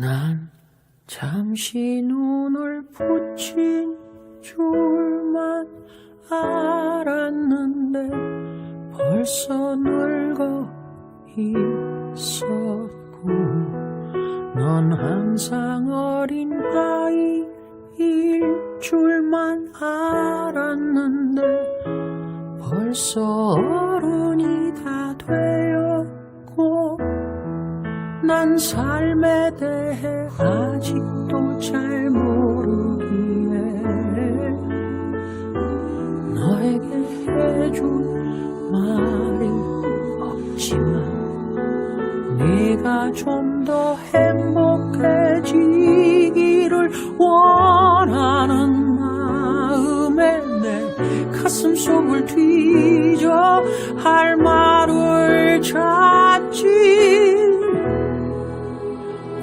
난 잠시 눈을 붙인 줄만 알았는데 벌써 늙어 있었고 넌 항상 어린 아이일 줄만 알았는데 벌써 어른이 다 되었고 난 삶에 대해 아직도 잘 모르기에 너에게 해줄 말이 없지만 네가 좀 더 행복해지기를 원하는 마음에 내 가슴 속을 뒤져 할 말을 찾지.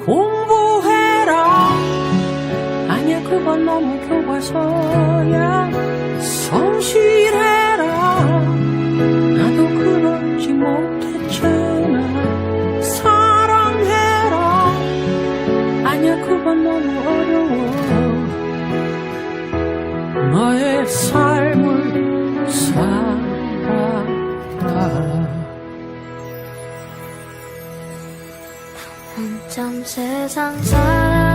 공부해라 아니야 그건 너무 교과서야. 성실해라 나도 그러지 못했잖아. 사랑해라 아니야 그건 너무 어려워. 너의 삶을 살아라. 한참 세상 살아